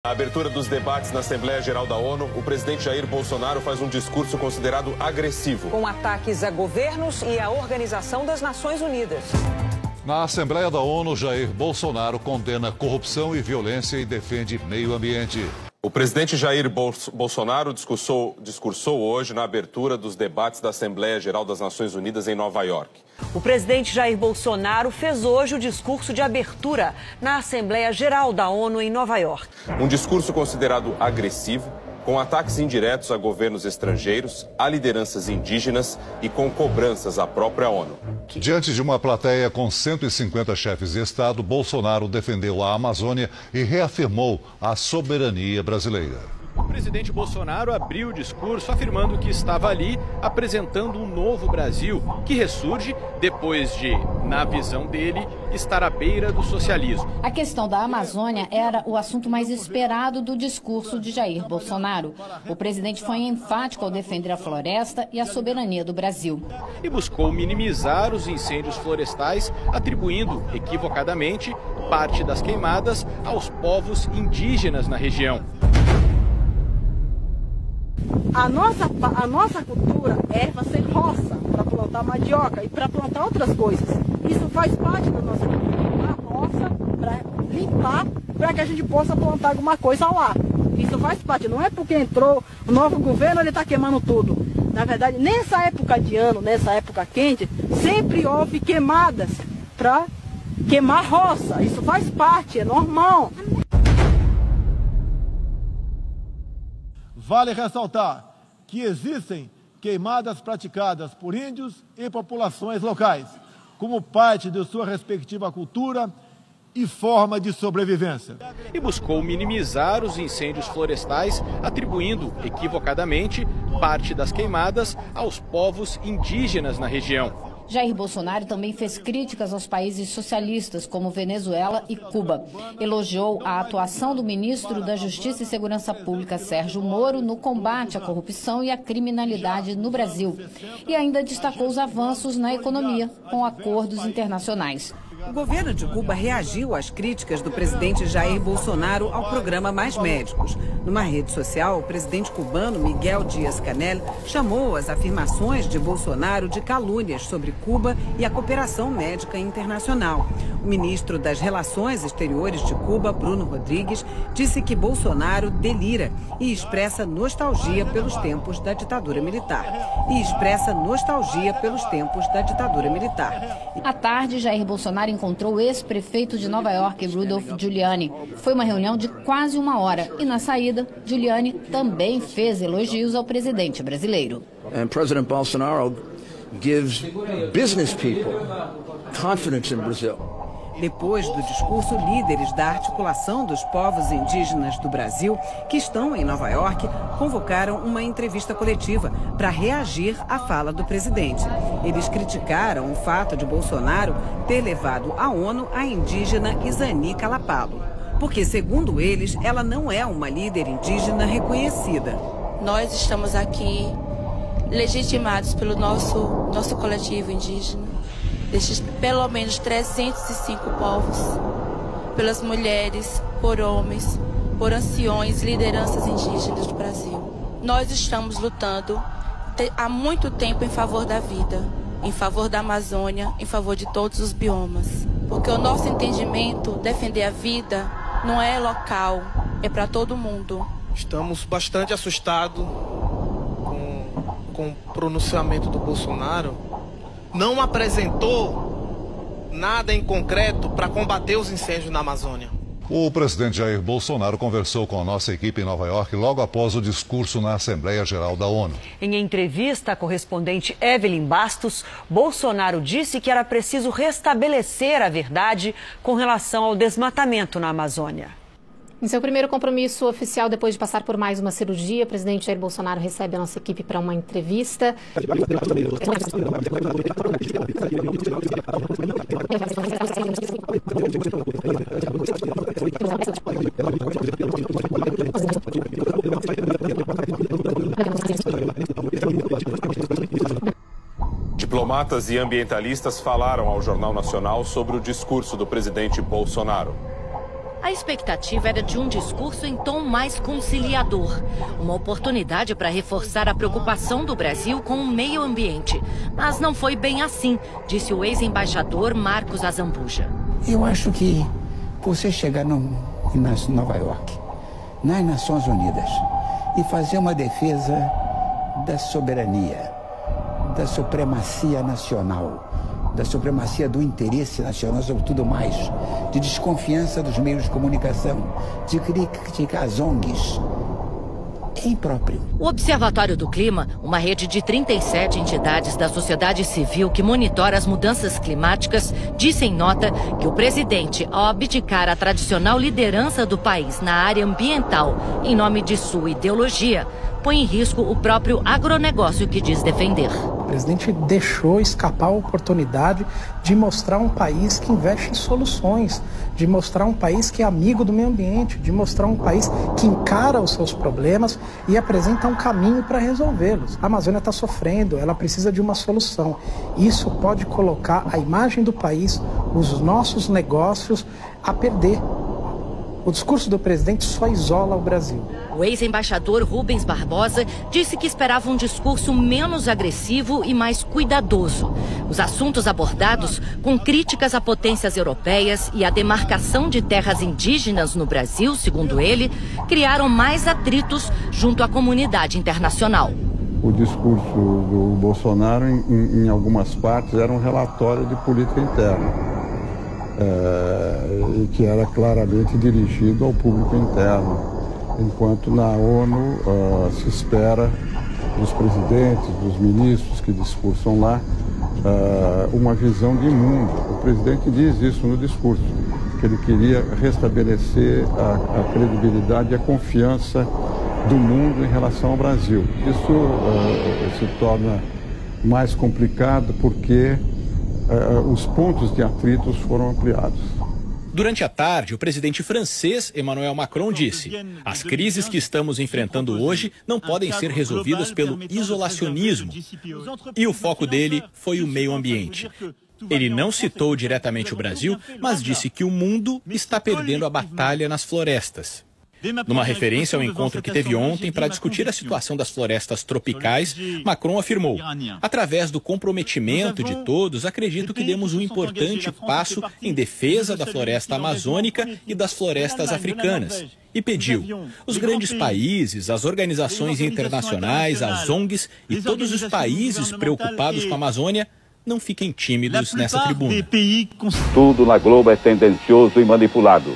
Na abertura dos debates na Assembleia Geral da ONU, o presidente Jair Bolsonaro faz um discurso considerado agressivo. Com ataques a governos e à Organização das Nações Unidas. Na Assembleia da ONU, Jair Bolsonaro condena corrupção e violência e defende meio ambiente. O presidente Jair Bolsonaro discursou hoje na abertura dos debates da Assembleia Geral das Nações Unidas em Nova York. O presidente Jair Bolsonaro fez hoje o discurso de abertura na Assembleia Geral da ONU em Nova York. Um discurso considerado agressivo, com ataques indiretos a governos estrangeiros, a lideranças indígenas e com cobranças à própria ONU. Diante de uma plateia com 150 chefes de Estado, Bolsonaro defendeu a Amazônia e reafirmou a soberania brasileira. O presidente Bolsonaro abriu o discurso afirmando que estava ali apresentando um novo Brasil que ressurge depois de, na visão dele, estar à beira do socialismo. A questão da Amazônia era o assunto mais esperado do discurso de Jair Bolsonaro. O presidente foi enfático ao defender a floresta e a soberania do Brasil. E buscou minimizar os incêndios florestais, atribuindo, equivocadamente, parte das queimadas aos povos indígenas na região. A nossa cultura é fazer roça para plantar mandioca e para plantar outras coisas. Isso faz parte da nossa cultura. A roça para limpar, para que a gente possa plantar alguma coisa lá. Isso faz parte. Não é porque entrou o novo governo, ele está queimando tudo. Na verdade, nessa época de ano, nessa época quente, sempre houve queimadas para queimar roça. Isso faz parte, é normal. Vale ressaltar que existem queimadas praticadas por índios e populações locais, como parte de sua respectiva cultura e forma de sobrevivência. E buscou minimizar os incêndios florestais, atribuindo, equivocadamente, parte das queimadas aos povos indígenas na região. Jair Bolsonaro também fez críticas aos países socialistas, como Venezuela e Cuba. Elogiou a atuação do ministro da Justiça e Segurança Pública, Sérgio Moro, no combate à corrupção e à criminalidade no Brasil. E ainda destacou os avanços na economia, com acordos internacionais. O governo de Cuba reagiu às críticas do presidente Jair Bolsonaro ao programa Mais Médicos. Numa rede social, o presidente cubano Miguel Díaz-Canel chamou as afirmações de Bolsonaro de calúnias sobre Cuba e a cooperação médica internacional. O ministro das Relações Exteriores de Cuba, Bruno Rodrigues, disse que Bolsonaro delira e expressa nostalgia pelos tempos da ditadura militar. À tarde, Jair Bolsonaro encontrou o ex-prefeito de Nova York, Rudolph Giuliani. Foi uma reunião de quase 1 hora e, na saída, Giuliani também fez elogios ao presidente brasileiro. And President Bolsonaro gives business people confidence in Brazil. Depois do discurso, líderes da Articulação dos Povos Indígenas do Brasil, que estão em Nova York, convocaram uma entrevista coletiva para reagir à fala do presidente. Eles criticaram o fato de Bolsonaro ter levado à ONU a indígena Izani Calapalo, porque, segundo eles, ela não é uma líder indígena reconhecida. Nós estamos aqui legitimados pelo nosso coletivo indígena, destes pelo menos 305 povos, pelas mulheres, por homens, por anciões, lideranças indígenas do Brasil. Nós estamos lutando há muito tempo em favor da vida, em favor da Amazônia, em favor de todos os biomas. Porque o nosso entendimento, defender a vida, não é local, é para todo mundo. Estamos bastante assustados com o pronunciamento do Bolsonaro. Não apresentou nada em concreto para combater os incêndios na Amazônia. O presidente Jair Bolsonaro conversou com a nossa equipe em Nova York logo após o discurso na Assembleia Geral da ONU. Em entrevista à correspondente Evelyn Bastos, Bolsonaro disse que era preciso restabelecer a verdade com relação ao desmatamento na Amazônia. Em seu primeiro compromisso oficial, depois de passar por mais uma cirurgia, o presidente Jair Bolsonaro recebe a nossa equipe para uma entrevista. Diplomatas e ambientalistas falaram ao Jornal Nacional sobre o discurso do presidente Bolsonaro. A expectativa era de um discurso em tom mais conciliador. Uma oportunidade para reforçar a preocupação do Brasil com o meio ambiente. Mas não foi bem assim, disse o ex-embaixador Marcos Azambuja. Eu acho que você chegar em Nova York, nas Nações Unidas, e fazer uma defesa da soberania, da supremacia nacional, da supremacia do interesse nacional, sobretudo mais, de desconfiança dos meios de comunicação, de criticar as ONGs, é impróprio. O Observatório do Clima, uma rede de 37 entidades da sociedade civil que monitora as mudanças climáticas, disse em nota que o presidente, ao abdicar a tradicional liderança do país na área ambiental em nome de sua ideologia, põe em risco o próprio agronegócio que diz defender. O presidente deixou escapar a oportunidade de mostrar um país que investe em soluções, de mostrar um país que é amigo do meio ambiente, de mostrar um país que encara os seus problemas e apresenta um caminho para resolvê-los. A Amazônia está sofrendo, ela precisa de uma solução. Isso pode colocar a imagem do país, os nossos negócios, a perder. O discurso do presidente só isola o Brasil. O ex-embaixador Rubens Barbosa disse que esperava um discurso menos agressivo e mais cuidadoso. Os assuntos abordados, com críticas a potências europeias e a demarcação de terras indígenas no Brasil, segundo ele, criaram mais atritos junto à comunidade internacional. O discurso do Bolsonaro, em algumas partes, era um relatório de política interna. E que era claramente dirigido ao público interno, enquanto na ONU se espera dos presidentes, dos ministros que discursam lá, uma visão de mundo. O presidente diz isso no discurso, que ele queria restabelecer a credibilidade e a confiança do mundo em relação ao Brasil. Isso se torna mais complicado porque os pontos de atritos foram ampliados. Durante a tarde, o presidente francês Emmanuel Macron disse: as crises que estamos enfrentando hoje não podem ser resolvidas pelo isolacionismo. E o foco dele foi o meio ambiente. Ele não citou diretamente o Brasil, mas disse que o mundo está perdendo a batalha nas florestas. Numa referência ao encontro que teve ontem para discutir a situação das florestas tropicais, Macron afirmou: através do comprometimento de todos, acredito que demos um importante passo em defesa da floresta amazônica e das florestas africanas. E pediu: os grandes países, as organizações internacionais, as ONGs e todos os países preocupados com a Amazônia não fiquem tímidos nessa tribuna. Tudo na Globo é tendencioso e manipulado.